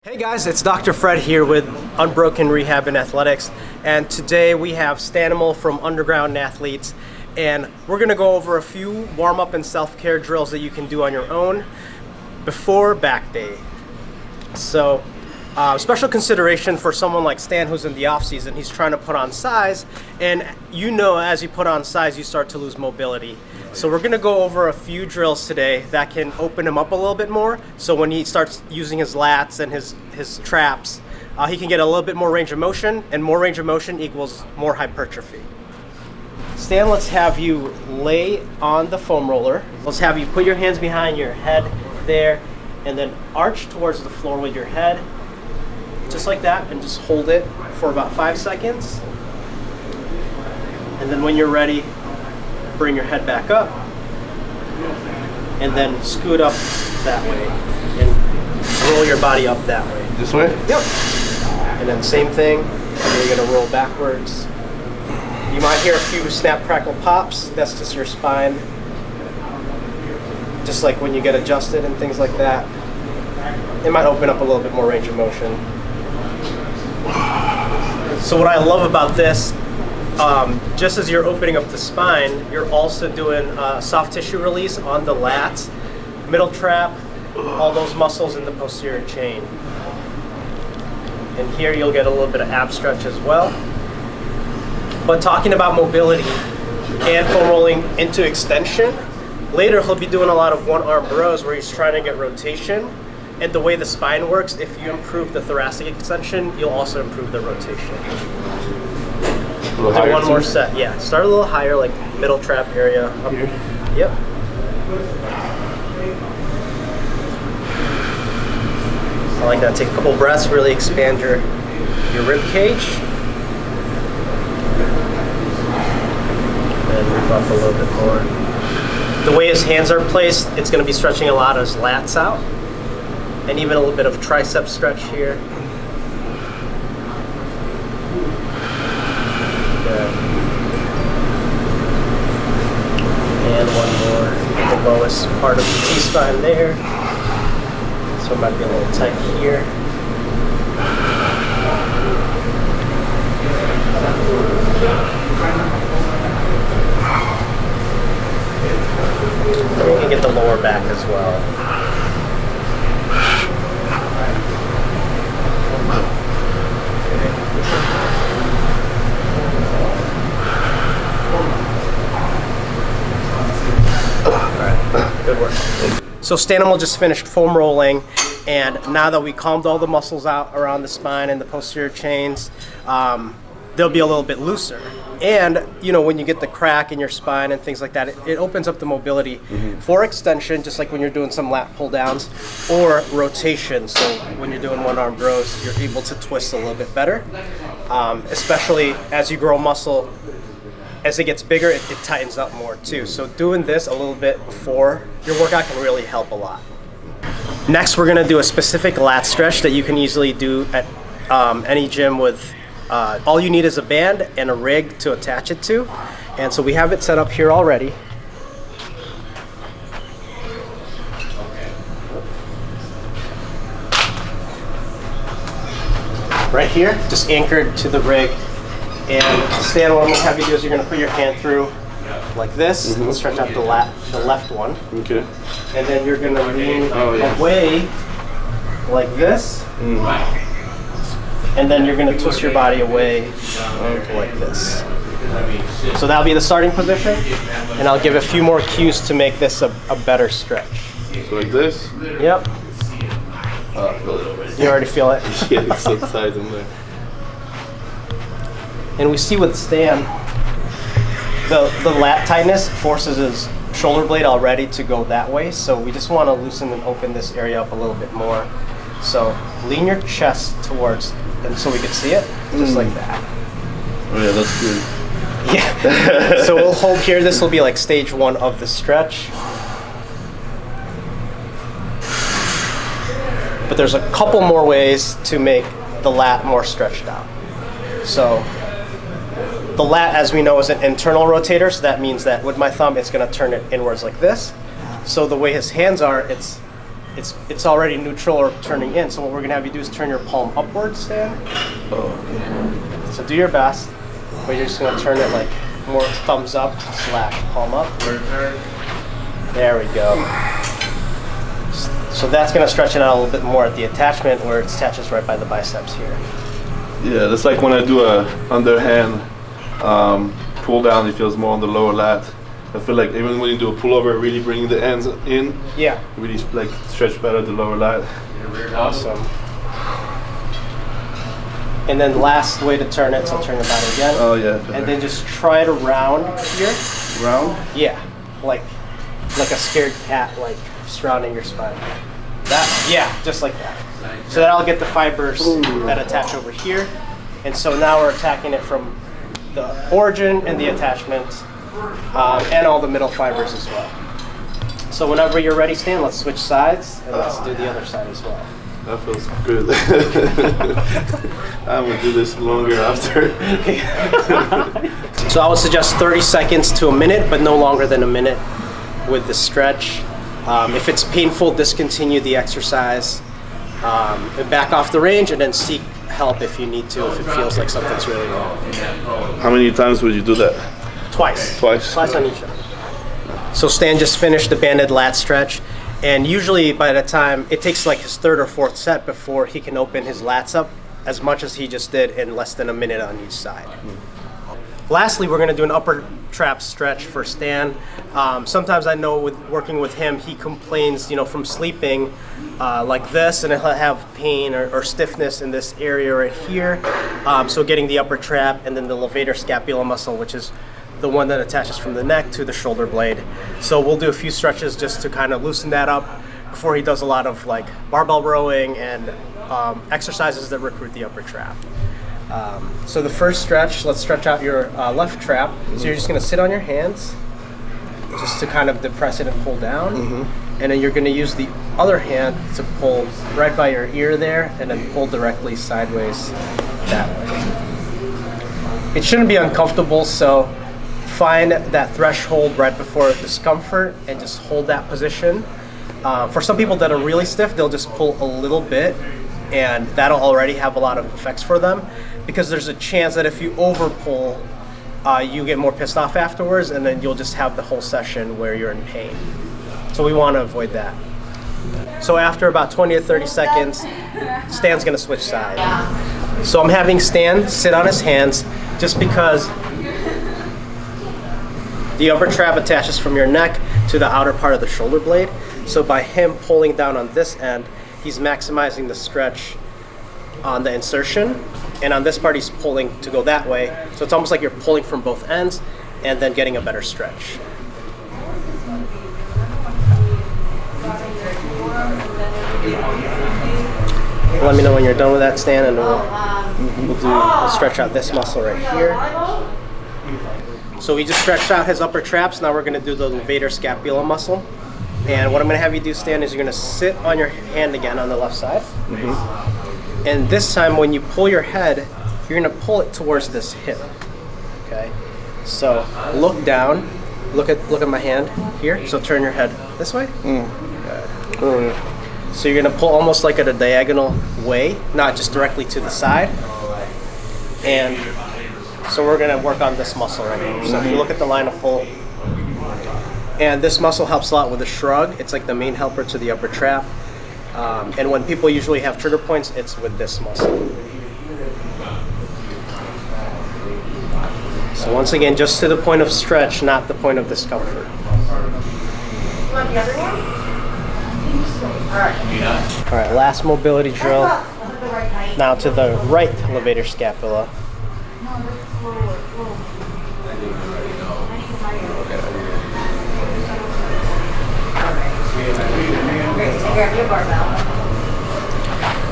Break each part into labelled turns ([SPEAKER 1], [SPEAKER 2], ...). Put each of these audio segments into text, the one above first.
[SPEAKER 1] Hey guys, it's Dr. Fred here with Unbroken Rehab and Athletics, and today we have Stanimal from Underground Athletes, and we're going to go over a few warm-up and self-care drills that you can do on your own before back day. So, special consideration for someone like Stan who's in the off-season. He's trying to put on size, and you know as you put on size you start to lose mobility. So we're going to go over a few drills today that can open him up a little bit more, so when he starts using his lats and his traps, he can get a little bit more range of motion, and more range of motion equals more hypertrophy. Stan, let's have you lay on the foam roller. Let's have you put your hands behind your head there, and then arch towards the floor with your head, just like that, and just hold it for about 5 seconds. And then when you're ready, bring your head back up, and then scoot up that way, and roll your body up that way.
[SPEAKER 2] This way?
[SPEAKER 1] Yep. And then same thing, and you're gonna roll backwards. You might hear a few snap, crackle, pops. That's just your spine. Just like when you get adjusted and things like that. It might open up a little bit more range of motion. So what I love about this, just as you're opening up the spine, you're also doing soft tissue release on the lats, middle trap, all those muscles in the posterior chain. And here you'll get a little bit of ab stretch as well. But talking about mobility and foam rolling into extension, later he'll be doing a lot of one arm rows where he's trying to get rotation. And the way the spine works, if you improve the thoracic extension, you'll also improve the rotation. We'll do one more set. Yeah, start a little higher, like middle trap area. Up here? Yep. I like that. Take a couple breaths, really expand your rib cage. And move up a little bit more. The way his hands are placed, it's going to be stretching a lot of his lats out. And even a little bit of tricep stretch here. Good. And one more at the lowest part of the T-spine there. So it might be a little tight here. And we can get the lower back as well. Good work. So Stanimal just finished foam rolling, and now that we calmed all the muscles out around the spine and the posterior chains, they'll be a little bit looser. And you know, when you get the crack in your spine and things like that, it opens up the mobility for extension, just like when you're doing some lat pull downs, or rotation. So when you're doing one arm rows, you're able to twist a little bit better, especially as you grow muscle. As it gets bigger, it tightens up more too. So doing this a little bit before your workout can really help a lot. Next, we're gonna do a specific lat stretch that you can easily do at any gym with, all you need is a band and a rig to attach it to. And so we have it set up here already. Right here, just anchored to the rig. And Stan, what I'm gonna have you do is you're gonna put your hand through like this, and stretch out the left one. Okay. And then you're gonna lean away like this. And then you're gonna twist your body away like this. So that'll be the starting position, and I'll give a few more cues to make this a better stretch.
[SPEAKER 2] So like this?
[SPEAKER 1] Yep. You already feel it?
[SPEAKER 2] Yeah, it's so tight in there.
[SPEAKER 1] And we see with Stan, the lat tightness forces his shoulder blade already to go that way. So we just want to loosen and open this area up a little bit more. So lean your chest towards, and so we can see it, just like that.
[SPEAKER 2] Oh yeah, that's good.
[SPEAKER 1] Yeah. So we'll hold here. This will be like stage 1 of the stretch. But there's a couple more ways to make the lat more stretched out. So the lat, as we know, is an internal rotator, so that means that with my thumb, it's going to turn it inwards like this. So the way his hands are, it's it's already neutral or turning in. So what we're gonna have you do is turn your palm upwards, Stan.
[SPEAKER 2] Oh,
[SPEAKER 1] So do your best, but you're just gonna turn it like more thumbs up / palm up. There we go. So that's gonna stretch it out a little bit more at the attachment where it attaches right by the biceps here.
[SPEAKER 2] yeah, that's like when I do a underhand pull down, it feels more on the lower lat. I feel like even when you do a pullover, really bringing the ends in,
[SPEAKER 1] Yeah.
[SPEAKER 2] really like stretch better the lower lat.
[SPEAKER 1] Awesome. And then last way to turn it, so turn your body again.
[SPEAKER 2] Oh yeah.
[SPEAKER 1] And then just try to round here.
[SPEAKER 2] round.
[SPEAKER 1] Yeah, like a scared cat, like surrounding your spine. That, yeah, just like that. So that'll get the fibers that attach over here. And so now we're attacking it from the origin and the attachment, and all the middle fibers as well. So whenever you're ready, Stan, let's switch sides and let's do the other side as well.
[SPEAKER 2] That feels good. I'm gonna do this longer after.
[SPEAKER 1] So I would suggest 30 seconds to a minute, but no longer than a minute with the stretch. If it's painful, discontinue the exercise, and back off the range, and then seek help if you need to, if it feels like something's really wrong.
[SPEAKER 2] How many times would you do that?
[SPEAKER 1] Twice.
[SPEAKER 2] Twice?
[SPEAKER 1] Twice on each arm. So Stan just finished the banded lat stretch, and usually by the time, it takes like his third or fourth set before he can open his lats up as much as he just did in less than a minute on each side. Lastly, we're gonna do an upper trap stretch for Stan. Sometimes I know with working with him, he complains, from sleeping like this, and he'll have pain or stiffness in this area right here. So getting the upper trap and then the levator scapula muscle, which is the one that attaches from the neck to the shoulder blade. So we'll do a few stretches just to kind of loosen that up before he does a lot of like barbell rowing and exercises that recruit the upper trap. So the first stretch, let's stretch out your left trap. So you're just gonna sit on your hands, just to kind of depress it and pull down. And then you're gonna use the other hand to pull right by your ear there, and then pull directly sideways that way. It shouldn't be uncomfortable, so find that threshold right before discomfort and just hold that position. For some people that are really stiff, they'll just pull a little bit, and that'll already have a lot of effects for them, because there's a chance that if you over pull, you get more pissed off afterwards, and then you'll just have the whole session where you're in pain. So we want to avoid that. So after about 20 to 30 seconds, Stan's gonna switch sides. So I'm having Stan sit on his hands, just because the upper trap attaches from your neck to the outer part of the shoulder blade. So by him pulling down on this end, he's maximizing the stretch on the insertion, and on this part he's pulling to go that way. So it's almost like you're pulling from both ends and then getting a better stretch. Let me know when you're done with that, Stan, and we'll stretch out this muscle right here. So we just stretched out his upper traps. Now we're going to do the levator scapula muscle. And what I'm going to have you do, Stan, is you're going to sit on your hand again on the left side. And this time when you pull your head, you're going to pull it towards this hip. Okay? So look down. Look at my hand here. So turn your head this way. So you're going to pull almost like at a diagonal way, not just directly to the side. And so we're going to work on this muscle right here. So if you look at the line of pull, and this muscle helps a lot with the shrug. It's like the main helper to the upper trap. And when people usually have trigger points, it's with this muscle. So once again, just to the point of stretch, not the point of discomfort.
[SPEAKER 3] You want the other one?
[SPEAKER 1] All right, last mobility drill. Now to the right levator scapula.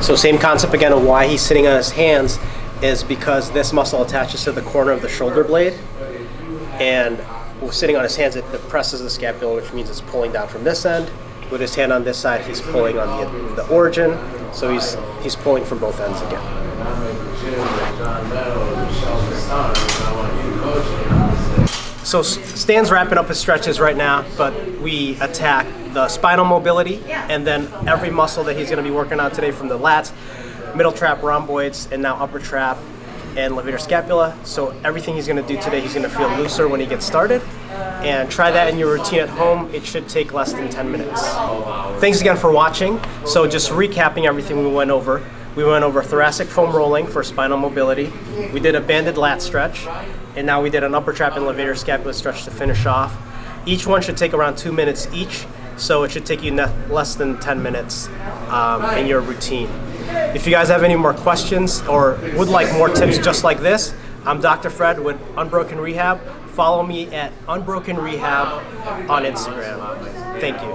[SPEAKER 1] So same concept again of why he's sitting on his hands is because this muscle attaches to the corner of the shoulder blade, and sitting on his hands it depresses the scapula, which means it's pulling down from this end. With his hand on this side, he's pulling on the origin, so he's pulling from both ends again. So Stan's wrapping up his stretches right now, but we attack the spinal mobility, and then every muscle that he's going to be working on today, from the lats, middle trap, rhomboids, and now upper trap and levator scapula. So everything he's going to do today, he's going to feel looser when he gets started. And try that in your routine at home. It should take less than 10 minutes. Thanks again for watching. So just recapping everything we went over. We went over thoracic foam rolling for spinal mobility. We did a banded lat stretch. And now we did an upper trap and levator scapula stretch to finish off. Each one should take around 2 minutes each. So it should take you less than 10 minutes in your routine. If you guys have any more questions or would like more tips just like this, I'm Dr. Fred with Unbroken Rehab. Follow me at Unbroken Rehab on Instagram. Thank you.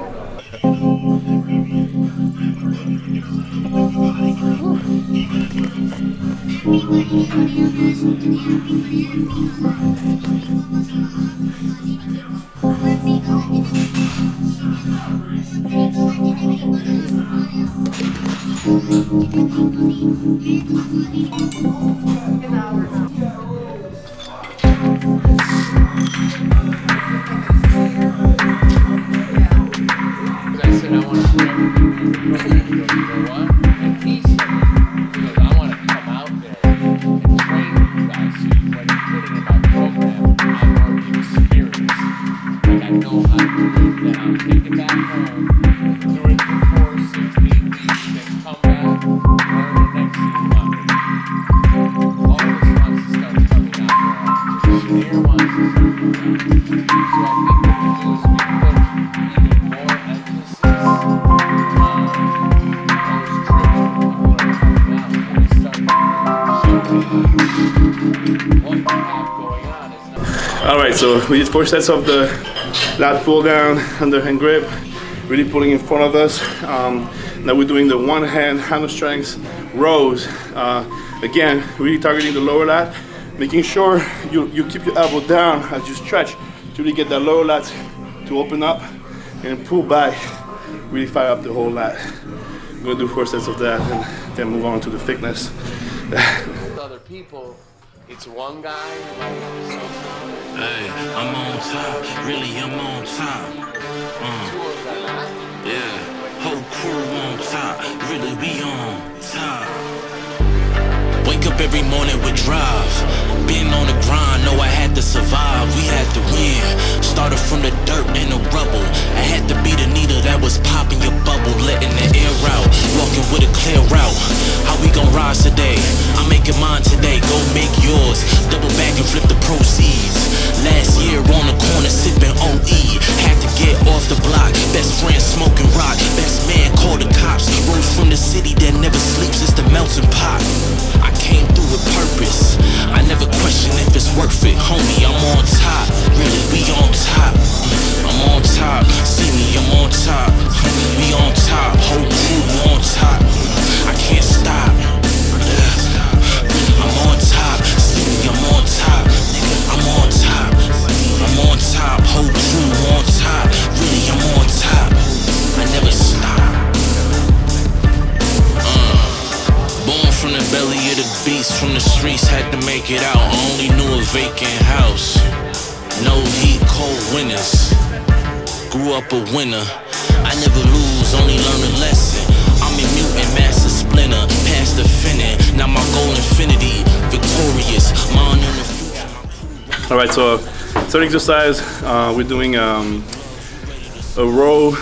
[SPEAKER 2] Alright, so we did 4 sets of the lat pull down, underhand grip, really pulling in front of us. Now we're doing the one hand hamstrings rows. Again, really targeting the lower lat, making sure you keep your elbow down as you stretch to really get that lower lat to open up and pull back, really fire up the whole lat. I'm gonna do 4 sets of that and then move on to the thickness.
[SPEAKER 4] Other people, it's one guy.
[SPEAKER 5] Hey, I'm on top, really I'm on top. Yeah, whole crew on top, really we on top. Wake up every morning with drive. Been on the grind, know I had to survive. We had to win. Started from the dirt and the rubble. I had to be the needle that was popping your bubble, letting the air out. Walking with a clear route. How we gon' rise today? I'm making mine today. Go make yours. Double back and flip the proceeds. Last year on the corner sipping OE. Had to get off the block. Best friend smoking rock. Best man called the cops. Rose from the city that never sleeps. It's the melting pot. I came through with purpose. I never question if it's worth it. Homie, I'm on top. Really, we on top. I'm on top. See me, I'm on top. We on top. Whole crew on top. I can't stop. I'm on top. See me, I'm on top. I'm on top. I'm on top. Whole crew on top. Really, I'm on top. I never stop. Born from the belly of the beast, from the streets, had to make it out. Only knew a vacant house. No heat, cold winters. Grew up a winner. I never lose, only learn a lesson. I'm a mutant, master splinter, past the finning. Now my goal infinity, victorious. Mine in the future.
[SPEAKER 2] Alright, so third exercise, we're doing a row,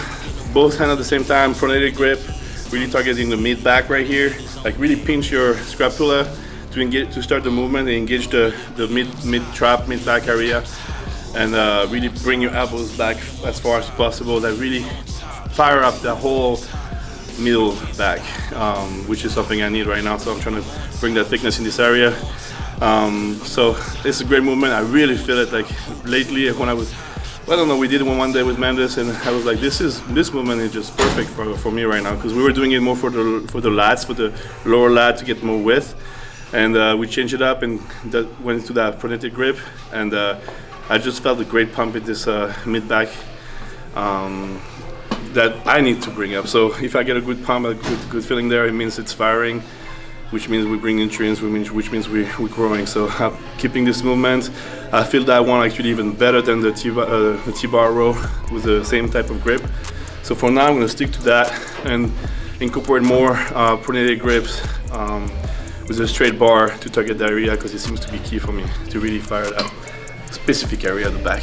[SPEAKER 2] both hands at the same time, pronated grip, really targeting the mid back right here. Like really pinch your scapula to start the movement and engage the mid trap, mid back area, and really bring your elbows back as far as possible. That really fire up the whole middle back, which is something I need right now. So I'm trying to bring that thickness in this area. So it's a great movement. I really feel it. Like lately, when I don't know, we did one day with Mendes, and I was like, this movement is just perfect for me right now, because we were doing it more for the lats, for the lower lat to get more width, and we changed it up and went into that pronated grip, and I just felt a great pump in this mid back that I need to bring up. So if I get a good pump, a good feeling there, it means it's firing, which means we bring nutrients, which means we're growing. So keeping this movement, I feel that one actually even better than the T-bar row with the same type of grip. So for now, I'm gonna stick to that and incorporate more pronated grips with a straight bar to target the area, because it seems to be key for me to really fire that specific area at the back.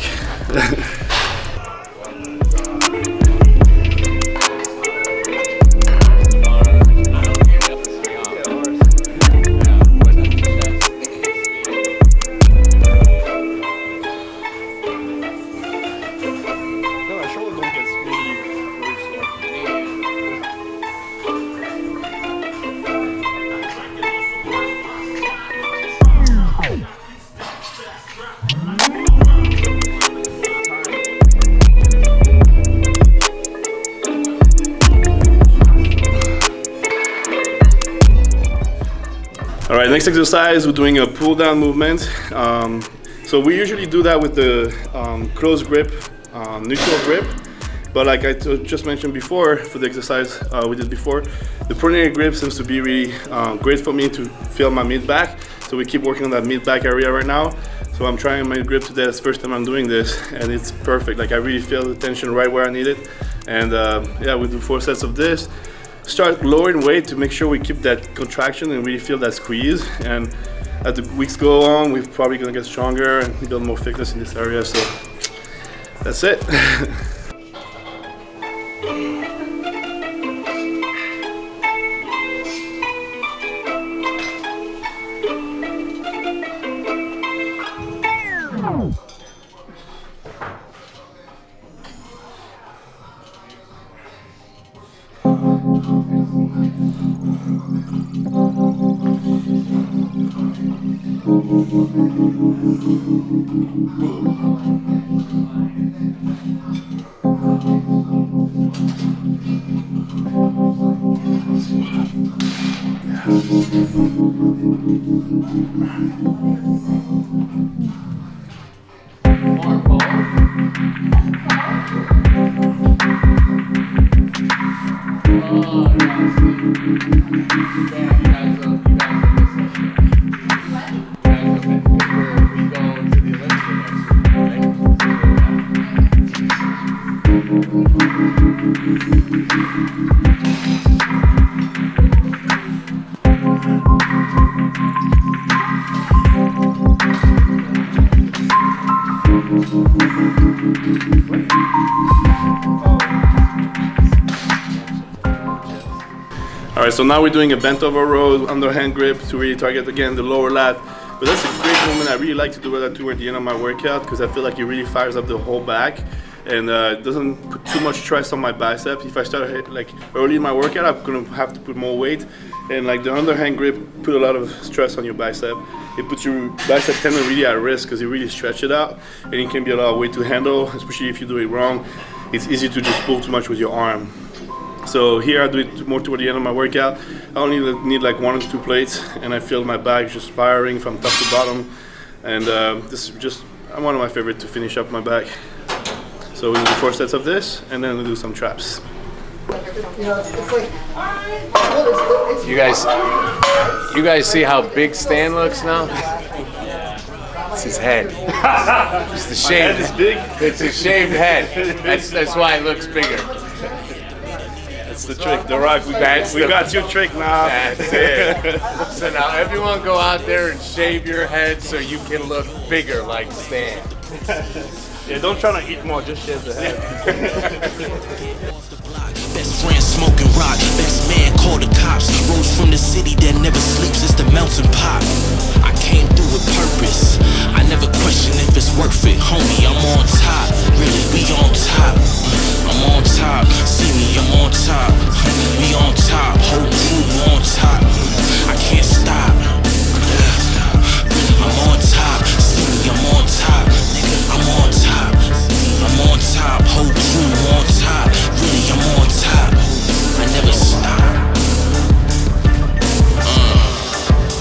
[SPEAKER 2] All right, next exercise, we're doing a pull down movement. So we usually do that with the closed grip, neutral grip. But like I just mentioned before, for the exercise we did before, the pronated grip seems to be really great for me to feel my mid back. So we keep working on that mid back area right now. So I'm trying my grip today. It's the first time I'm doing this, and it's perfect. Like I really feel the tension right where I need it. And yeah, we do 4 sets of this. Start lowering weight to make sure we keep that contraction and really feel that squeeze. And as the weeks go on, we're probably gonna get stronger and build more thickness in this area. So that's it. All right, so now we're doing a bent over row underhand grip to really target again the lower lat. But that's a great movement. I really like to do that toward the end of my workout because I feel like it really fires up the whole back and it doesn't put too much stress on my biceps. If I start like early in my workout, I'm gonna have to put more weight. And like the underhand grip put a lot of stress on your bicep. It puts your bicep tendon really at risk because it really stretches it out, and it can be a lot of weight to handle, especially if you do it wrong. It's easy to just pull too much with your arm. So here I do it more toward the end of my workout. I only need like 1 or 2 plates, and I feel my back just firing from top to bottom. And this is just one of my favorite to finish up my back. So we do 4 sets of this, and then we do some traps.
[SPEAKER 4] You guys see how big Stan looks now? It's his head. It's the shaved.
[SPEAKER 2] Head is big.
[SPEAKER 4] It's a shaved head. That's why it looks bigger.
[SPEAKER 2] That's the trick, The Rock. We got your trick now.
[SPEAKER 4] That's it. So now everyone go out there and shave your head so you can look bigger like Stan.
[SPEAKER 2] Yeah, don't try to eat more, just shave the head.
[SPEAKER 5] Best friend smoking rock, best man call the cops. Rose from the city that never sleeps, it's the melting pot. I came through with purpose, I never question if it's worth it. Homie, I'm on top, really, we on top. I'm on top, see me, I'm on top. We on top, whole crew on top. I can't stop, I'm on top, see me, I'm on top. Nigga, I'm on top, I'm on top, whole crew on top. Really, I'm on top, I never stop.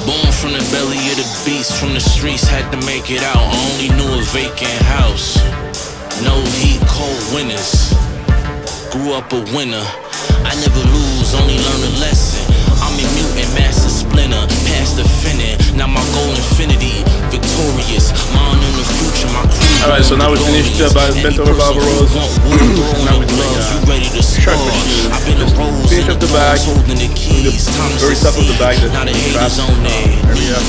[SPEAKER 5] Born from the belly of the beast, from the streets, had to make it out. I only knew a vacant house, no heat, cold winters. Grew up a winner, I never lose, only learn a lesson. I'm a mutant, master splinter, past the finish. Now my goal infinity, victorious. Mine in the future, my crew.
[SPEAKER 2] Alright, so now we finished bent over barbell rows. Now we're doing shark machine. Just finish up the back, the very top of the back, the straps area.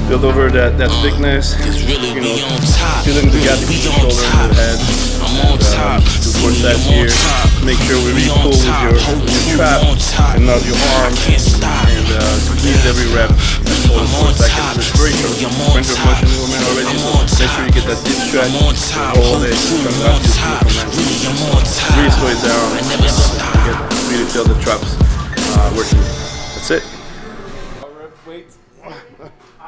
[SPEAKER 2] Build over that thickness, you know, filling the gap between the shoulder and the head. To force that here, make sure we really pull with your trap and not your arm, and squeeze every rep. That's all in 4 seconds. It's very short range of motion movement already, so make sure you get that deep stretch, hold it, really slow it down, really feel the traps working. That's it. Wait,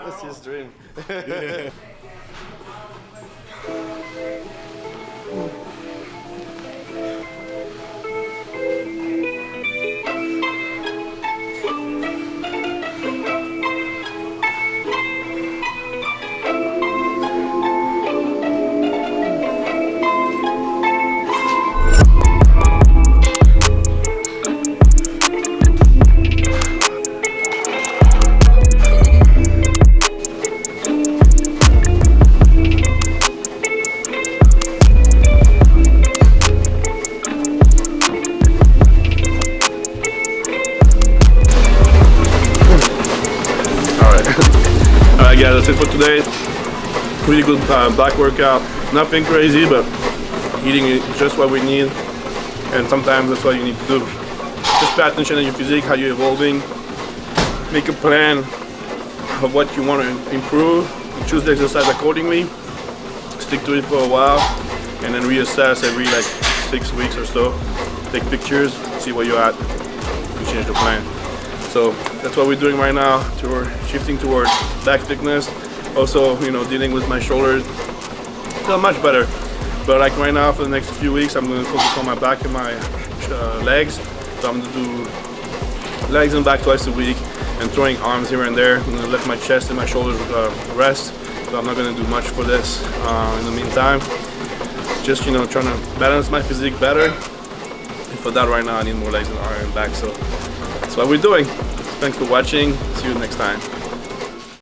[SPEAKER 2] that's his dream. Alright guys, that's it for today. Really good back workout. Nothing crazy, but eating is just what we need, and sometimes that's what you need to do. Just pay attention to your physique, how you're evolving. Make a plan of what you want to improve. Choose the exercise accordingly. Stick to it for a while, and then reassess every like 6 weeks or so. Take pictures, see where you're at, and change the plan. So that's what we're doing right now. We're shifting toward back thickness. Also, you know, dealing with my shoulders. Feel much better. But like right now, for the next few weeks, I'm going to focus on my back and my legs. So I'm going to do legs and back twice a week, and throwing arms here and there. I'm going to let my chest and my shoulders rest. So I'm not going to do much for this in the meantime. Just, you know, trying to balance my physique better. And for that right now, I need more legs and arms and back. So that's what we're doing. Thanks for watching. See you next time.